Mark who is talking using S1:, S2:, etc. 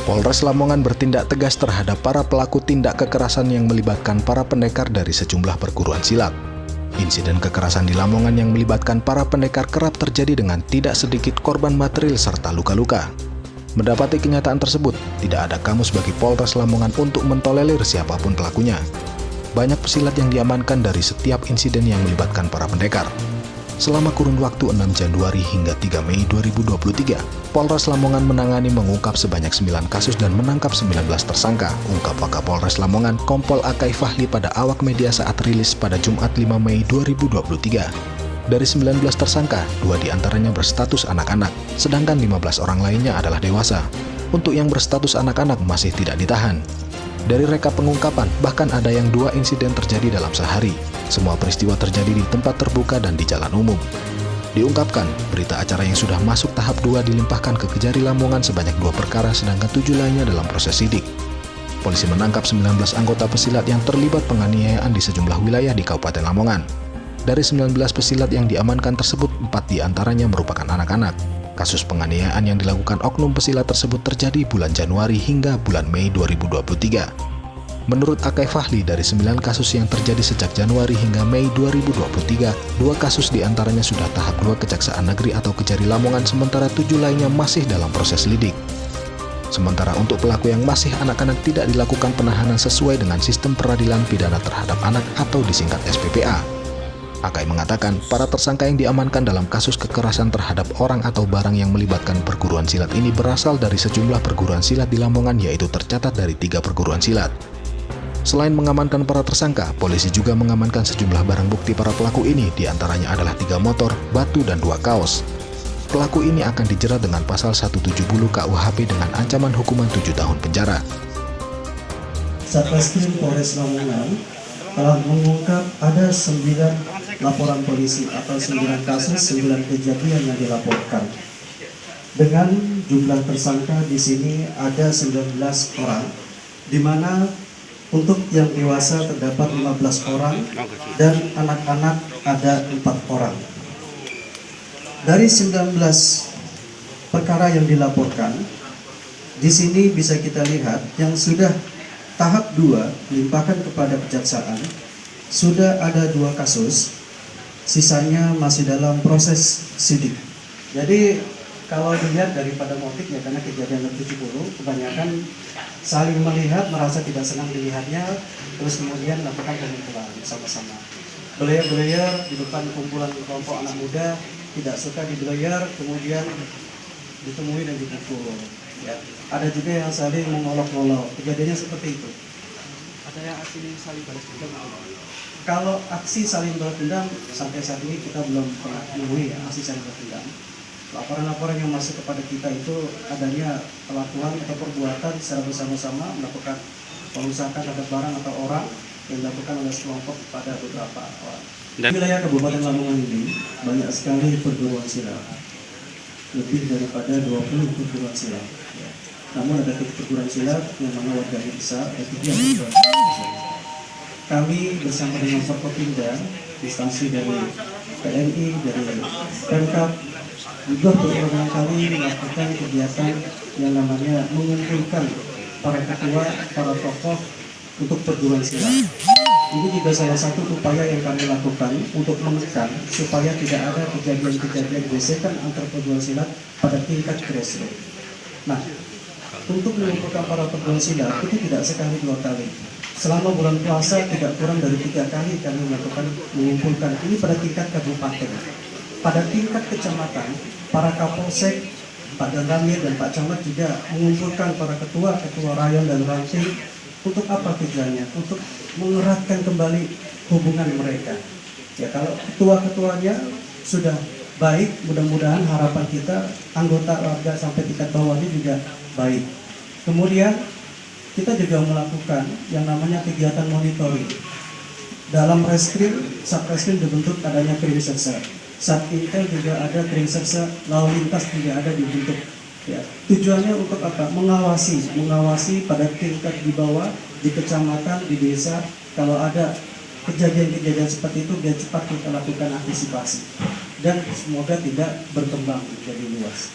S1: Polres Lamongan bertindak tegas terhadap para pelaku tindak kekerasan yang melibatkan para pendekar dari sejumlah perguruan silat. Insiden kekerasan di Lamongan yang melibatkan para pendekar kerap terjadi dengan tidak sedikit korban material serta luka-luka. Mendapati kenyataan tersebut, tidak ada kamus bagi Polres Lamongan untuk mentolerir siapapun pelakunya. Banyak pesilat yang diamankan dari setiap insiden yang melibatkan para pendekar. Selama kurun waktu 6 Januari hingga 3 Mei 2023, Polres Lamongan menangani mengungkap sebanyak 9 kasus dan menangkap 19 tersangka, ungkap Wakapolres Lamongan Kompol Akai Fahli pada awak media saat rilis pada Jumat 5 Mei 2023. Dari 19 tersangka, 2 diantaranya berstatus anak-anak, sedangkan 15 orang lainnya adalah dewasa. Untuk yang berstatus anak-anak masih tidak ditahan. Dari reka pengungkapan, bahkan ada yang 2 insiden terjadi dalam sehari. Semua peristiwa terjadi di tempat terbuka dan di jalan umum. Diungkapkan, berita acara yang sudah masuk tahap 2 dilimpahkan ke Kejari Lamongan sebanyak 2 perkara, sedangkan 7 lainnya dalam proses sidik. Polisi menangkap 19 anggota pesilat yang terlibat penganiayaan di sejumlah wilayah di Kabupaten Lamongan. Dari 19 pesilat yang diamankan tersebut, 4 diantaranya merupakan anak-anak. Kasus penganiayaan yang dilakukan oknum pesilat tersebut terjadi bulan Januari hingga bulan Mei 2023. Menurut Akai Fahli, dari 9 kasus yang terjadi sejak Januari hingga Mei 2023, 2 kasus diantaranya sudah tahap 2 Kejaksaan Negeri atau Kejari Lamongan, sementara 7 lainnya masih dalam proses lidik. Sementara untuk pelaku yang masih anak-anak tidak dilakukan penahanan sesuai dengan sistem peradilan pidana terhadap anak atau disingkat SPPA. Akai mengatakan, para tersangka yang diamankan dalam kasus kekerasan terhadap orang atau barang yang melibatkan perguruan silat ini berasal dari sejumlah perguruan silat di Lamongan, yaitu tercatat dari 3 perguruan silat. Selain mengamankan para tersangka, polisi juga mengamankan sejumlah barang bukti para pelaku ini, diantaranya adalah 3 motor, batu, dan 2 kaos. Pelaku ini akan dijerat dengan pasal 170 KUHP dengan ancaman hukuman 7 tahun penjara.
S2: Satreskrim Polres Lamongan telah mengungkap ada 9 laporan polisi atau 9 kasus, 9 kejadian yang dilaporkan. Dengan jumlah tersangka di sini ada 19 orang, di mana untuk yang dewasa terdapat 15 orang dan anak-anak ada 4 orang. Dari 19 perkara yang dilaporkan, di sini bisa kita lihat yang sudah tahap 2 dilimpahkan kepada kejaksaan, sudah ada 2 kasus, sisanya masih dalam proses sidik. Jadi kalau dilihat daripada motifnya, karena kejadian 70, kebanyakan saling melihat, merasa tidak senang dilihatnya, terus kemudian melakukan pemukulan bersama-sama. Belayar-belayar di depan kumpulan kelompok anak muda, tidak suka dibelayar, kemudian ditemui dan dipukul. Ya. Ada juga yang saling mengolok-olok, kejadiannya seperti itu.
S3: Ada yang aksi saling balas dendam?
S2: Kalau aksi saling balas dendam, sampai saat ini kita belum pernah menemui ya, aksi saling balas dendam. Laporan-laporan yang masuk kepada kita itu adanya pelakuan atau perbuatan secara bersama-sama melakukan perusakan terhadap barang atau orang yang dilakukan oleh sekelompok pada beberapa orang. Di wilayah Kabupaten Lamongan ini banyak sekali perguruan silat, lebih daripada 20 perguruan silat. Ya. Namun ada perguruan silat yang mana warganya besar, ada 3 perguruan silat. Kami bersama dengan Forkopimda, instansi dari TNI, dari Pemkab, juga berulang kali melakukan kegiatan yang namanya mengumpulkan para ketua, para tokoh untuk perguruan silat. Ini juga salah satu upaya yang kami lakukan untuk menekan supaya tidak ada kejadian-kejadian gesekan antar perguruan silat pada tingkat grassroots. Nah, untuk mengumpulkan para perguruan silat itu tidak sekali 2 kali. Selama bulan puasa tidak kurang dari 3 kali kami melakukan mengumpulkan ini pada tingkat kabupaten. Pada tingkat kecamatan, para kapolsek, Pak Danramil dan Pak Camat juga mengumpulkan para ketua rayon dan ranting. Untuk apa tujuannya? Untuk mengeratkan kembali hubungan mereka. Ya, kalau ketua-ketuanya sudah baik, mudah-mudahan harapan kita anggota warga sampai tingkat bawahnya juga baik. Kemudian kita juga melakukan yang namanya kegiatan monitoring. Dalam reskrim, Satreskrim dibentuk adanya Krimserse. Satintel juga ada Krimserse, lalu lintas juga ada dibentuk. Ya, tujuannya untuk apa? Mengawasi pada tingkat di bawah, di kecamatan, di desa. Kalau ada kejadian-kejadian seperti itu, biar cepat kita lakukan antisipasi. Dan semoga tidak berkembang menjadi luas.